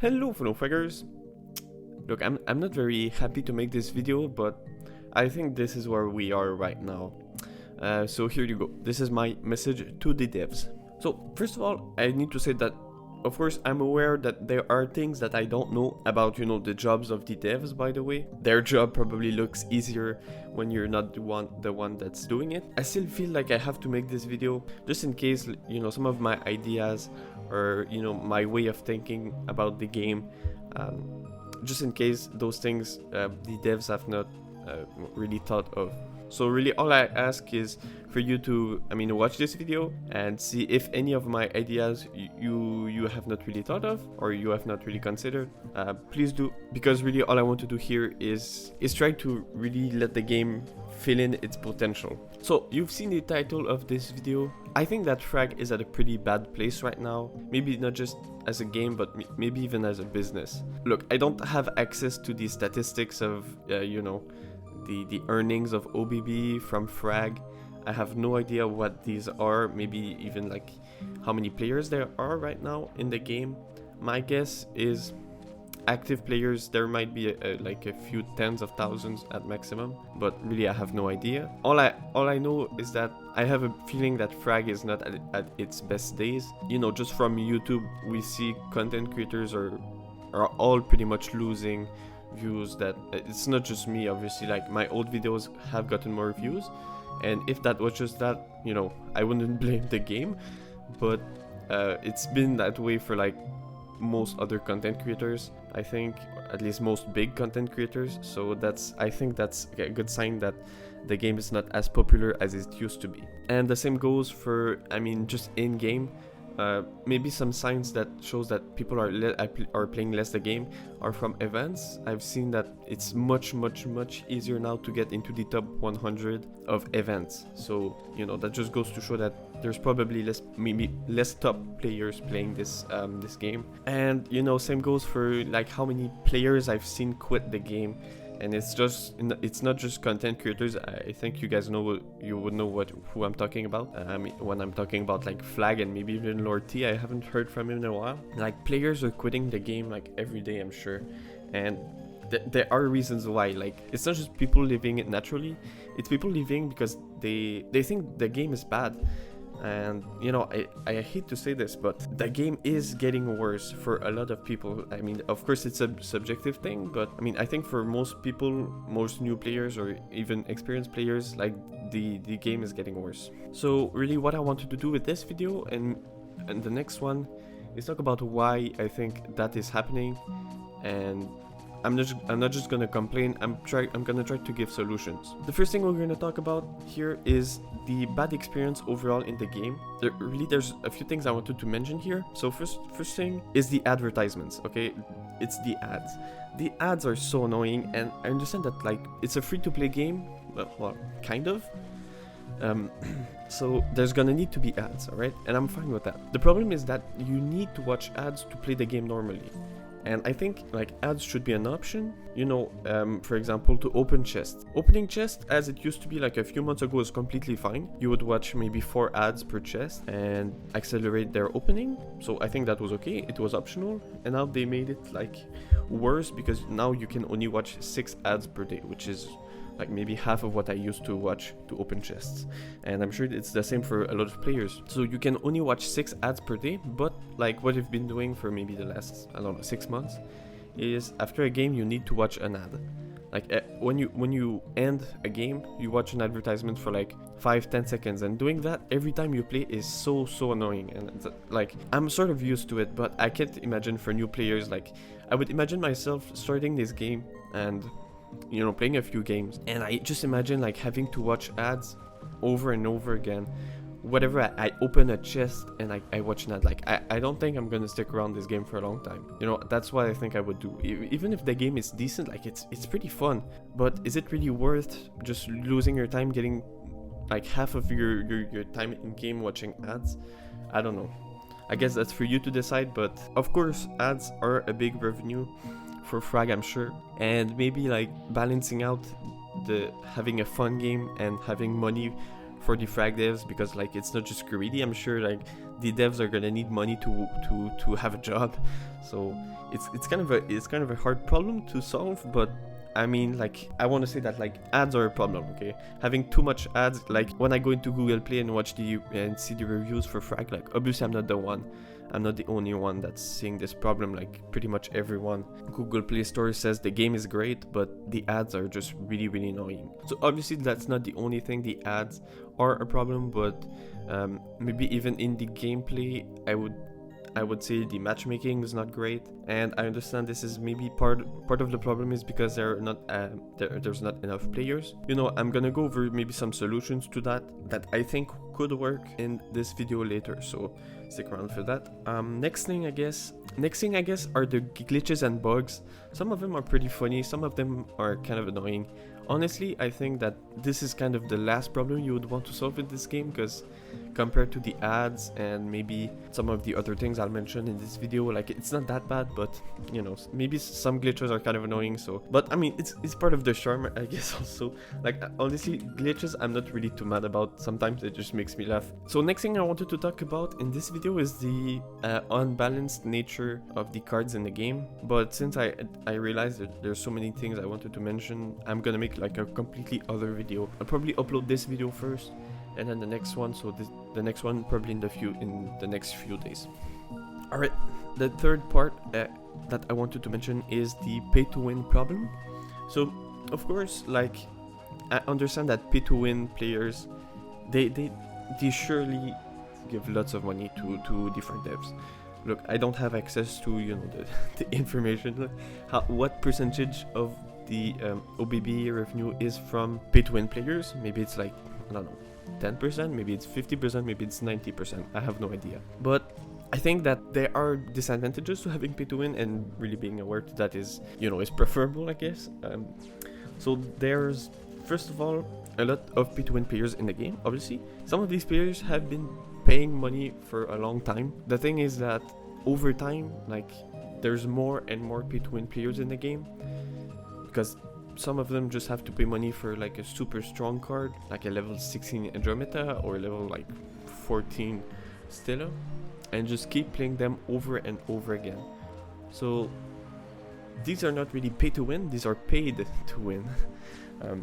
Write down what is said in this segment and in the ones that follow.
Hello fellow fraggers. Look, I'm not very happy to make this video, but I think this is where we are right now. So here you go. This is my message to the devs. So first of all, I need to say that of course I'm aware that there are things that I don't know about, the jobs of the devs, by the way. Their job probably looks easier when you're not the one that's doing it. I still feel like I have to make this video just in case, some of my ideas or, my way of thinking about the game, just in case those things the devs have not really thought of. So really all I ask is for you to, watch this video and see if any of my ideas you have not really thought of or you have not really considered. Please do, because really all I want to do here is try to really let the game fill in its potential. So you've seen the title of this video. I think that Frag is at a pretty bad place right now. Maybe not just as a game, but maybe even as a business. Look, I don't have access to the statistics of, the earnings of OBB from Frag. I have no idea what these are, maybe even like how many players there are right now in the game. My guess is active players, there might be like a few tens of thousands at maximum, but really I have no idea. All I know is that I have a feeling that Frag is not at its best days. Just from YouTube we see content creators are all pretty much losing views. That it's not just me, obviously, like my old videos have gotten more views, and if that was just that, I wouldn't blame the game, but it's been that way for like most other content creators, I think, at least most big content creators. So I think that's a good sign that the game is not as popular as it used to be. And the same goes for, just in game. Maybe some signs that shows that people are playing less the game are from events. I've seen that it's much easier now to get into the top 100 of events. So that just goes to show that there's probably less top players playing this game. And same goes for like how many players I've seen quit the game. And it's not just content creators. I think you guys would know who I'm talking about. When I'm talking about like Flag and maybe even Lord T, I haven't heard from him in a while. Like players are quitting the game like every day, I'm sure. And there are reasons why. Like it's not just people leaving it naturally. It's people leaving because they think the game is bad. And I hate to say this, but the game is getting worse for a lot of people. Of course it's a subjective thing, but I think for most people, most new players or even experienced players, like the game is getting worse. So really what I wanted to do with this video and the next one is talk about why I think that is happening. And I'm not just gonna complain. I'm gonna try to give solutions. The first thing we're gonna talk about here is the bad experience overall in the game. There's a few things I wanted to mention here. So first thing is the advertisements. Okay, it's the ads. The ads are so annoying, and I understand that like it's a free-to-play game. Well, kind of. So there's gonna need to be ads, alright? And I'm fine with that. The problem is that you need to watch ads to play the game normally. And I think like ads should be an option, for example, to open chests. Opening chest, as it used to be like a few months ago, is completely fine. You would watch maybe 4 ads per chest and accelerate their opening. So I think that was okay, it was optional. And now they made it like worse, because now you can only watch 6 ads per day, which is like maybe half of what I used to watch to open chests. And I'm sure it's the same for a lot of players. So you can only watch 6 ads per day, but like what you've been doing for maybe the last, 6 months is after a game you need to watch an ad. Like when you end a game, you watch an advertisement for like 5-10 seconds, and doing that every time you play is so annoying. And like I'm sort of used to it, but I can't imagine for new players. Like I would imagine myself starting this game and playing a few games, and I just imagine like having to watch ads over and over again. Whatever I open a chest and I watch an ad, like I don't think I'm gonna stick around this game for a long time. That's what I think I would do. Even if the game is decent, like it's pretty fun, but is it really worth just losing your time getting like half of your time in game watching ads? I don't know. I guess that's for you to decide, but of course ads are a big revenue for Frag, I'm sure, and maybe like balancing out the having a fun game and having money for the Frag devs, because like it's not just greedy. I'm sure like the devs are gonna need money to have a job. So it's kind of a hard problem to solve, but I mean, like, I want to say that, like, ads are a problem, okay? Having too much ads, like, when I go into Google Play and see the reviews for Frag, like, obviously I'm not the only one that's seeing this problem. Like, pretty much everyone. Google Play Store says the game is great, but the ads are just really, really annoying. So obviously that's not the only thing. The ads are a problem, but maybe even in the gameplay, I would say the matchmaking is not great, and I understand this is maybe part of the problem is because there's not enough players. You know, I'm gonna go over maybe some solutions to that I think could work in this video later, so stick around for that. Next thing I guess are the glitches and bugs. Some of them are pretty funny, some of them are kind of annoying. Honestly, I think that this is kind of the last problem you would want to solve in this game, because compared to the ads and maybe some of the other things I'll mention in this video, like, it's not that bad, but you know, maybe some glitches are kind of annoying. So, but I mean, it's part of the charm, I guess. Also, like, honestly, glitches I'm not really too mad about. Sometimes it just makes me laugh. So next thing I wanted to talk about in this video is the unbalanced nature of the cards in the game. But since I realized that there's so many things I wanted to mention, I'm gonna make like a completely other video. I'll probably upload this video first and then the next one, so the next one probably in the next few days. Alright, the third part that I wanted to mention is the pay to win problem. So of course, like, I understand that pay to win players, they surely give lots of money to different devs. Look, I don't have access to, you know, the information, what percentage of the OBB revenue is from pay to win players. Maybe it's like, I don't know, 10%, maybe it's 50%, maybe it's 90%. I have no idea. But I think that there are disadvantages to having pay to win, and really being aware that is, you know, is preferable, I guess. So there's, first of all, a lot of pay to win players in the game. Obviously, some of these players have been paying money for a long time. The thing is that over time, like, there's more and more pay to win players in the game, because some of them just have to pay money for like a super strong card, like a level 16 Andromeda or a level like 14 Stella, and just keep playing them over and over again. So these are not really pay to win, these are paid to win.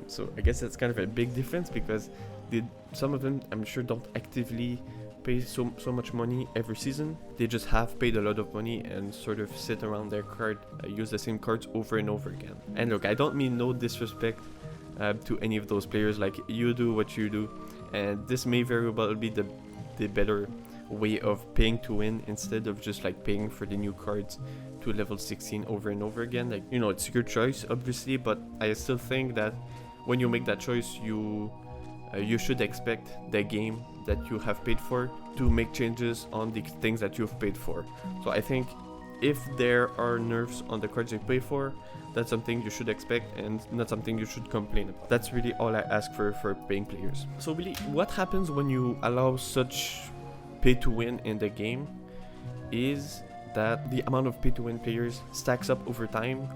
So I guess that's kind of a big difference, because some of them, I'm sure, don't actively pay so much money every season. They just have paid a lot of money and sort of sit around their card, use the same cards over and over again. And look, I don't mean no disrespect to any of those players. Like, you do what you do, and this may very well be the better way of paying to win, instead of just like paying for the new cards to level 16 over and over again. Like, you know, it's your choice obviously, but I still think that when you make that choice, you should expect the game that you have paid for to make changes on the things that you've paid for. So I think if there are nerfs on the cards you pay for, that's something you should expect and not something you should complain about. That's really all I ask for paying players. So really, what happens when you allow such pay to win in the game is that the amount of pay to win players stacks up over time.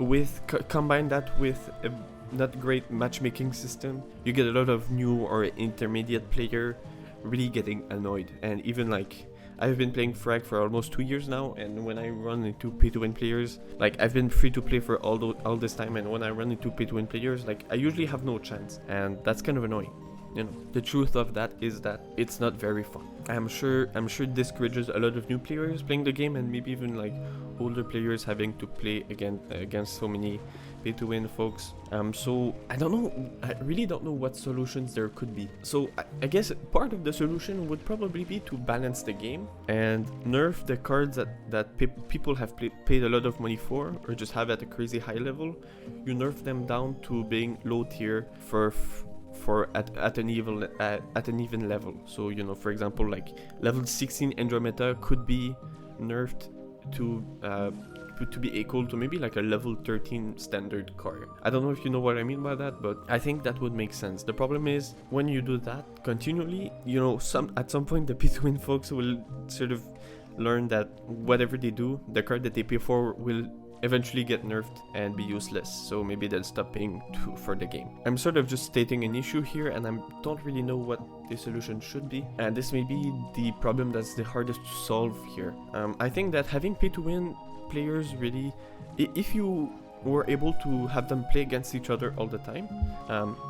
Combine that with a not great matchmaking system, you get a lot of new or intermediate player really getting annoyed. And even like, I've been playing Frag for almost 2 years now, and when I run into pay to win players, like, I've been free to play for all this time, and when I run into pay to win players, like, I usually have no chance, and that's kind of annoying. You know, the truth of that is that it's not very fun. I'm sure it discourages a lot of new players playing the game, and maybe even like older players having to play against so many pay to win folks. So I don't know, I really don't know what solutions there could be. So I guess part of the solution would probably be to balance the game and nerf the cards that people have paid a lot of money for, or just have at a crazy high level. You nerf them down to being low tier at an even level. So, you know, for example, like level 16 Andromeda could be nerfed to be equal to maybe like a level 13 standard card. I don't know if you know what I mean by that, but I think that would make sense. The problem is, when you do that continually, you know, at some point the pay to win folks will sort of learn that whatever they do, the card that they pay for will eventually get nerfed and be useless, so maybe they'll stop paying for the game. I'm sort of just stating an issue here, and I don't really know what the solution should be, and this may be the problem that's the hardest to solve here. I think that having pay-to-win players really, if you were able to have them play against each other all the time,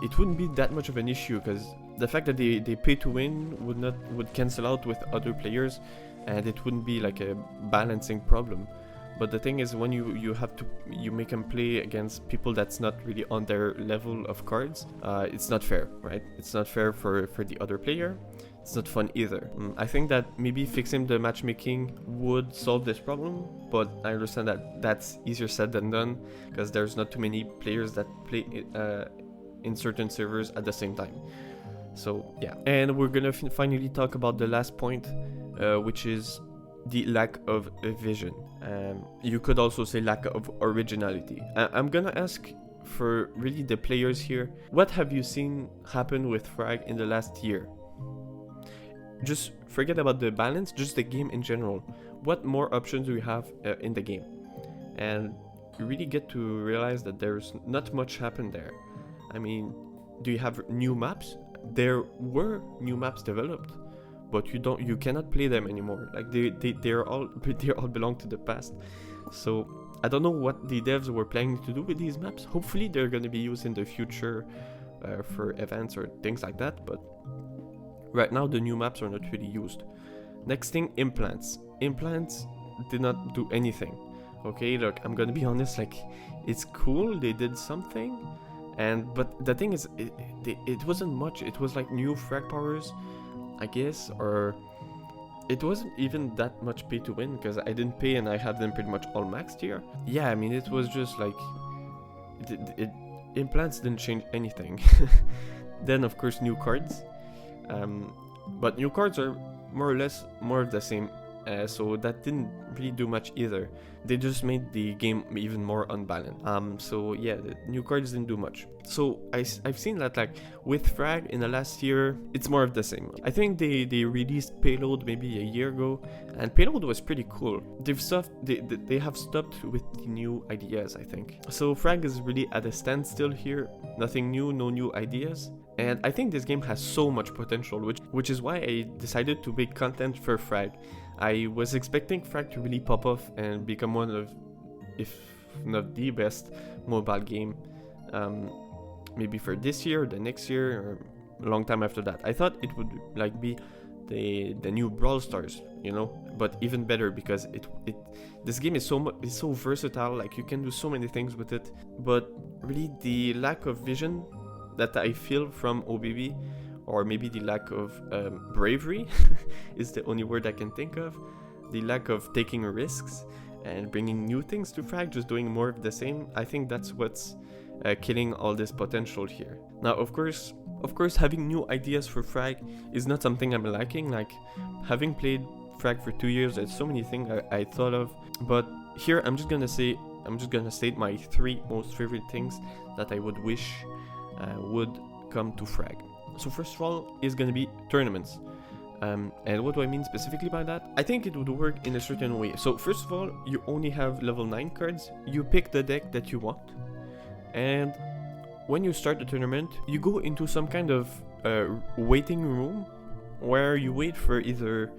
it wouldn't be that much of an issue, because the fact that they pay to win would cancel out with other players, and it wouldn't be like a balancing problem. But the thing is, when you make them play against people that's not really on their level of cards, it's not fair, right? It's not fair for the other player. It's not fun either. I think that maybe fixing the matchmaking would solve this problem, but I understand that that's easier said than done, because there's not too many players that play in certain servers at the same time. So yeah, and we're gonna finally talk about the last point, which is the lack of vision. You could also say lack of originality. I'm gonna ask for really the players here, what have you seen happen with Frag in the last year? Just forget about the balance, just the game in general. What more options do we have in the game? And you really get to realize that there's not much happened there. I mean, do you have new maps? There were new maps developed, but you cannot play them anymore. Like they all belong to the past. So I don't know what the devs were planning to do with these maps. Hopefully they're going to be used in the future for events or things like that, but right now the new maps are not really used. Next thing, implants. Implants did not do anything. Okay, look, I'm gonna be honest, like, it's cool, they did something, but the thing is, it wasn't much. It was like new frag powers, I guess, or it wasn't even that much pay to win, because I didn't pay and I had them pretty much all maxed here. Yeah, I mean, it was just like, implants didn't change anything. Then of course new cards, but new cards are more or less more of the same, so that didn't really do much either. They just made the game even more unbalanced. So yeah, the new cards didn't do much. So I've seen that, like, with Frag in the last year, it's more of the same. I think they released Payload maybe a year ago, and Payload was pretty cool. They have stopped with the new ideas, I think. So Frag is really at a standstill here. Nothing new, no new ideas. And I think this game has so much potential, which is why I decided to make content for Frag. I was expecting Frag to really pop off and become one of, if not the best mobile game, maybe for this year, the next year, or a long time after that. I thought it would like be the new Brawl Stars, you know, but even better, because this game is so versatile. Like, you can do so many things with it. But really, the lack of vision that I feel from OBB, or maybe the lack of bravery is the only word I can think of. The lack of taking risks and bringing new things to Frag, just doing more of the same. I think that's what's killing all this potential here. Now, of course, having new ideas for Frag is not something I'm lacking. Like, having played Frag for 2 years, there's so many things I thought of. But here, I'm just gonna state my 3 most favorite things that I would wish would come to Frag. So first of all is going to be tournaments. And what do I mean specifically by that? I think it would work in a certain way. So first of all, you only have level 9 cards. You pick the deck that you want. And when you start the tournament, you go into some kind of waiting room where you wait for either...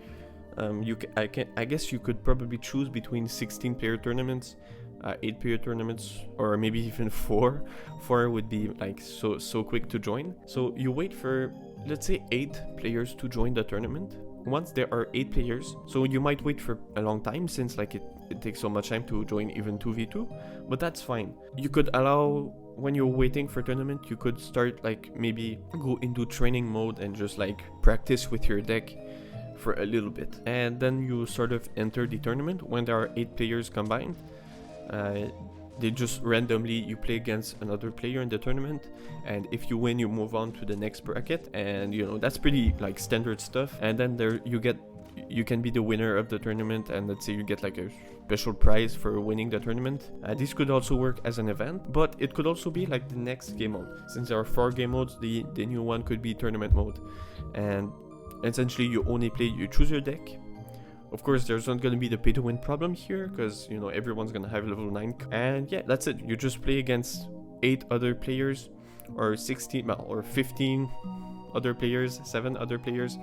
I guess you could probably choose between 16-player tournaments, 8-player tournaments, or maybe even 4. 4 would be like so quick to join. So you wait for, let's say, 8 players to join the tournament. Once there are 8 players, so you might wait for a long time, since like it takes so much time to join even 2v2, but that's fine. You could allow, when you're waiting for tournament, you could start, like, maybe go into training mode and just like practice with your deck for a little bit, and then you sort of enter the tournament. When there are 8 players combined, they just randomly, you play against another player in the tournament, and if you win, you move on to the next bracket, and you know, that's pretty like standard stuff. And then there you can be the winner of the tournament, and let's say you get like a special prize for winning the tournament. This could also work as an event, but it could also be like the next game mode. Since there are 4 game modes, the new one could be tournament mode, and essentially you only play, you choose your deck, Of course, there's not gonna be the pay to win problem here, because you know everyone's gonna have level 9. And yeah, that's it. You just play against 8 other players, or 16, well, or 15 other players, 7 other players,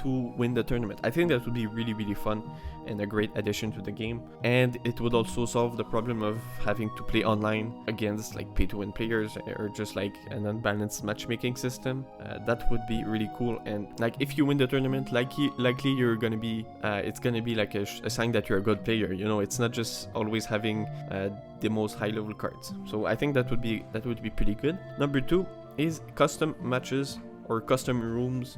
to win the tournament. I think that would be really fun and a great addition to the game. And it would also solve the problem of having to play online against like pay to win players, or just like an unbalanced matchmaking system. That would be really cool. And like if you win the tournament, likely you're gonna be, it's gonna be like a sign that you're a good player. You know, it's not just always having the most high level cards. So I think that would be pretty good. Number 2 is custom matches or custom rooms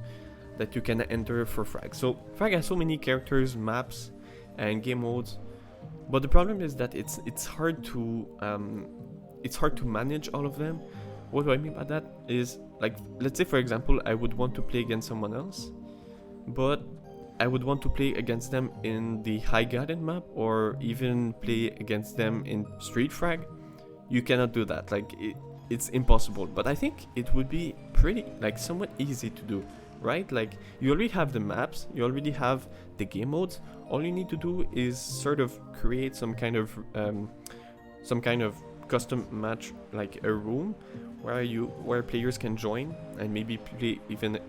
that you can enter for Frag. So Frag has so many characters, maps, and game modes, but the problem is that it's hard to manage all of them. What do I mean by that is, like, let's say for example I would want to play against someone else, but I would want to play against them in the High Garden map, or even play against them in Street Frag. You cannot do that. Like it's impossible. But I think it would be pretty, like, somewhat easy to do, right? Like, you already have the maps, you already have the game modes. All you need to do is sort of create some kind of custom match, like a room where players can join and maybe play, even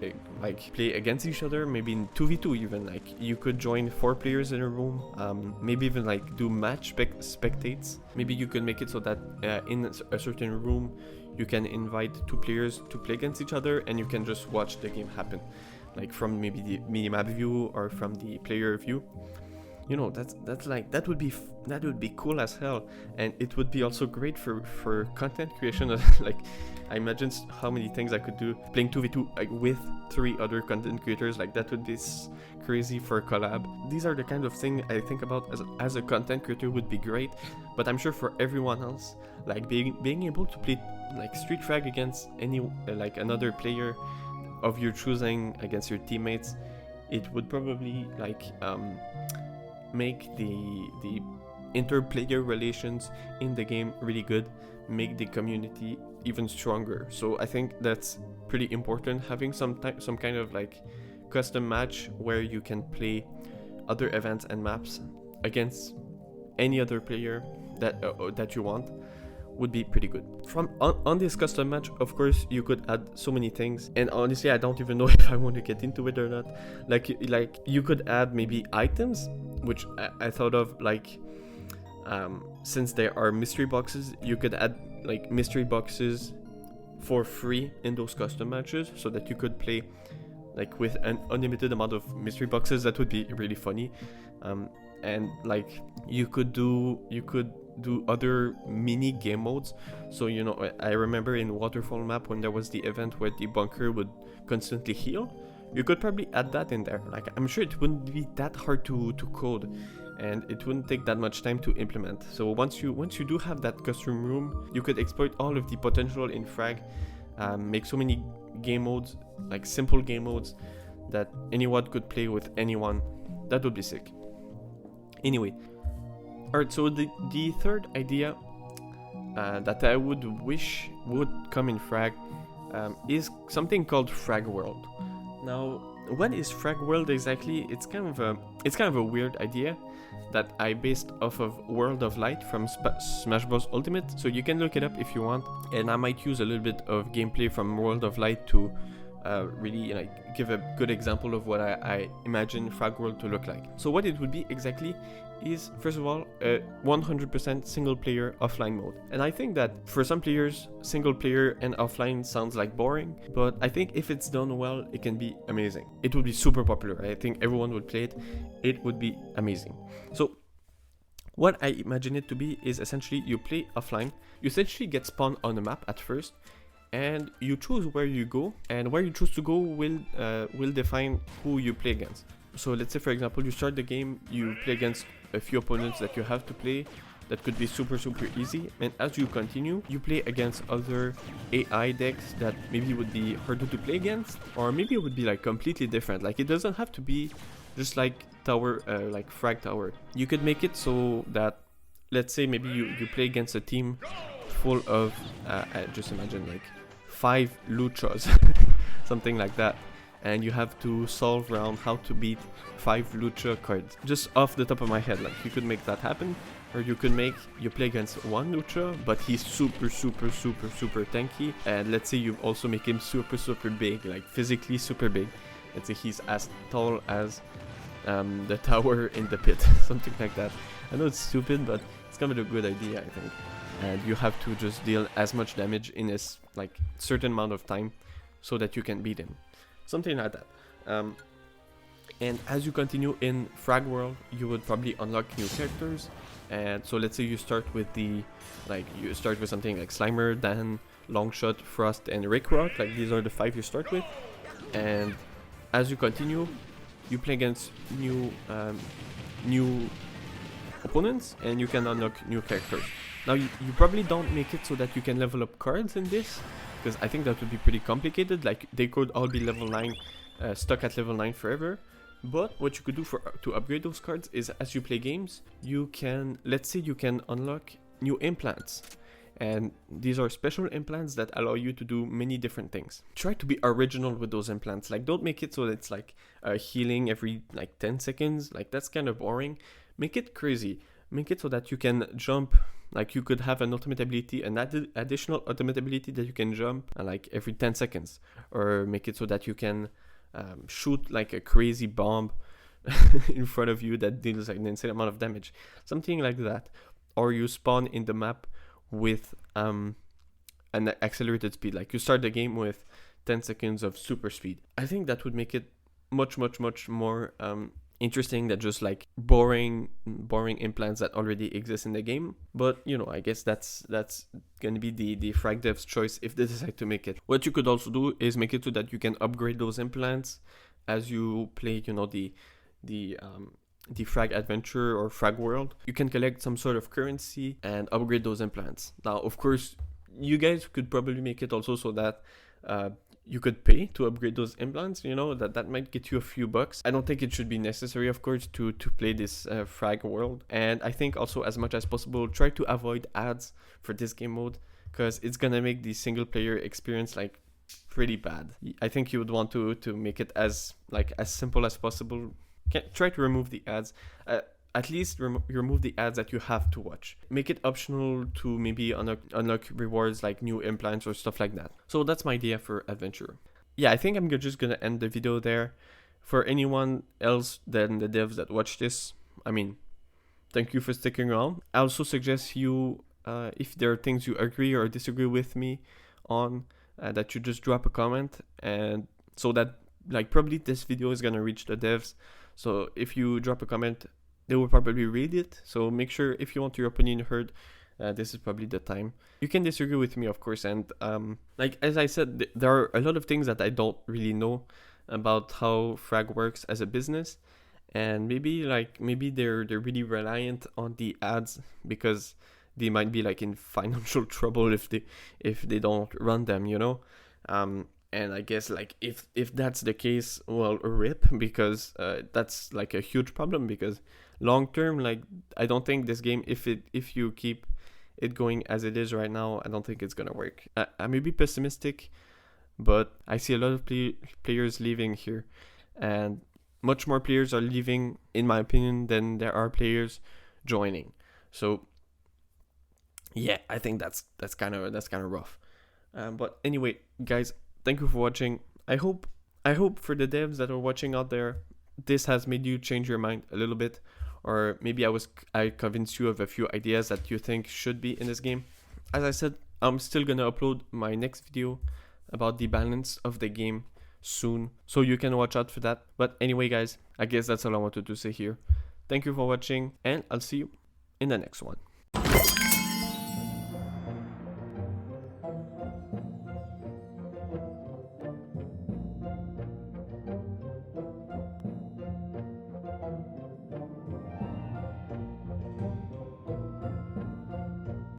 like play against each other, maybe in 2v2 even. Like you could join 4 players in a room, maybe even like do match spectates. Maybe you could make it so that in a certain room you can invite 2 players to play against each other, and you can just watch the game happen, like from maybe the minimap view or from the player view. You know, that would be cool as hell. And it would be also great for content creation. Like, I imagine how many things I could do playing 2v2 like with 3 other content creators. Like, that would be crazy for a collab. These are the kind of thing I think about as a content creator would be great. But I'm sure for everyone else, like being able to play like Street Frag against any like another player of your choosing, against your teammates, it would probably like make the interplayer relations in the game really good, make the community even stronger. So I think that's pretty important, having some kind of like custom match where you can play other events and maps against any other player that you want, would be pretty good. From on this custom match, of course, you could add so many things, and honestly I don't even know if I want to get into it or not. Like you could add maybe items, which I thought of, like since there are mystery boxes, you could add like mystery boxes for free in those custom matches, so that you could play like with an unlimited amount of mystery boxes. That would be really funny. And like you could do other mini game modes. So, you know, I remember in Waterfall map when there was the event where the bunker would constantly heal, you could probably add that in there. Like, I'm sure it wouldn't be that hard to code, and it wouldn't take that much time to implement. So once you do have that custom room, you could exploit all of the potential in Frag, make so many game modes, like simple game modes that anyone could play with anyone. That would be sick. Anyway, alright, so the third idea that I would wish would come in Frag is something called Frag World. Now, what is Frag World exactly? It's kind of a weird idea that I based off of World of Light from Smash Bros Ultimate. So you can look it up if you want, and I might use a little bit of gameplay from World of Light to really like give a good example of what I imagine Frag World to look like. So what it would be exactly is, first of all, a 100% single player offline mode. And I think that for some players, single player and offline sounds like boring, but I think if it's done well, it can be amazing. It would be super popular. I think everyone would play it. It would be amazing. So what I imagine it to be is essentially you play offline. You essentially get spawned on a map at first, and you choose where you go, and where you choose to go will define who you play against. So let's say, for example, you start the game, you play against a few opponents that you have to play. That could be super easy, and as you continue, you play against other AI decks that maybe would be harder to play against, or maybe it would be like completely different. Like, it doesn't have to be just like tower, like Frag Tower. You could make it so that, let's say maybe you play against a team full of just imagine like 5 luchas something like that, and you have to solve around how to beat 5 Lucha cards. Just off the top of my head, like you could make that happen, or you could make you play against one Lucha, but he's super tanky, and let's say you also make him super big, like physically super big. Let's say he's as tall as the tower in the pit, something like that. I know it's stupid, but it's kind of a good idea, I think. And you have to just deal as much damage in a like certain amount of time so that you can beat him, something like that. And as you continue in Frag World, you would probably unlock new characters. And so let's say you start with something like Slimer, Dan, Longshot, Frost, and Rickrock. Like these are the 5 you start with. And as you continue, you play against new opponents, and you can unlock new characters. Now you probably don't make it so that you can level up cards in this, because I think that would be pretty complicated. Like they could all be level 9, stuck at level 9 forever. But what you could do to upgrade those cards is, as you play games, you can, let's say you can unlock new implants. And these are special implants that allow you to do many different things. Try to be original with those implants. Like don't make it so that it's like healing every like 10 seconds. Like that's kind of boring. Make it crazy. Make it so that you can jump. Like you could have an ultimate ability, an additional ultimate ability that you can jump like every 10 seconds. Or make it so that you can shoot like a crazy bomb in front of you that deals like an insane amount of damage. Something like that. Or you spawn in the map with an accelerated speed. Like you start the game with 10 seconds of super speed. I think that would make it much more interesting than just like boring implants that already exist in the game. But you know, I guess that's gonna be the Frag devs choice if they decide to make it. What you could also do is make it so that you can upgrade those implants as you play, you know, the Frag Adventure or Frag World. You can collect some sort of currency and upgrade those implants. Now, of course, you guys could probably make it also so that you could pay to upgrade those implants, you know, that might get you a few bucks. I don't think it should be necessary, of course, to play this Frag World. And I think also, as much as possible, try to avoid ads for this game mode, because it's gonna make the single player experience like pretty bad. I think you would want to make it as simple as possible. Try to remove the ads. At least remove the ads that you have to watch. Make it optional to maybe unlock rewards like new implants or stuff like that. So that's my idea for Adventure. Yeah, I think I'm just gonna end the video there. For anyone else than the devs that watch this, I mean, thank you for sticking around. I also suggest you, if there are things you agree or disagree with me on, that you just drop a comment, and so that like probably this video is gonna reach the devs. So if you drop a comment, they will probably read it. So make sure, if you want your opinion heard, this is probably the time. You can disagree with me, of course, and like as I said, there are a lot of things that I don't really know about how Frag works as a business, and maybe they're really reliant on the ads because they might be like in financial trouble if they don't run them, you know. And I guess like if that's the case, well, rip, because that's like a huge problem, because long term, like I don't think this game, if you keep it going as it is right now, I don't think it's gonna work. I may be pessimistic, but I see a lot of players leaving here, and much more players are leaving, in my opinion, than there are players joining. So yeah, I think that's kind of rough. But anyway, guys, thank you for watching. I hope for the devs that are watching out there, this has made you change your mind a little bit, or maybe I convinced you of a few ideas that you think should be in this game. As I said, I'm still gonna upload my next video about the balance of the game soon, so you can watch out for that. But anyway, guys, I guess that's all I wanted to say here. Thank you for watching, and I'll see you in the next one.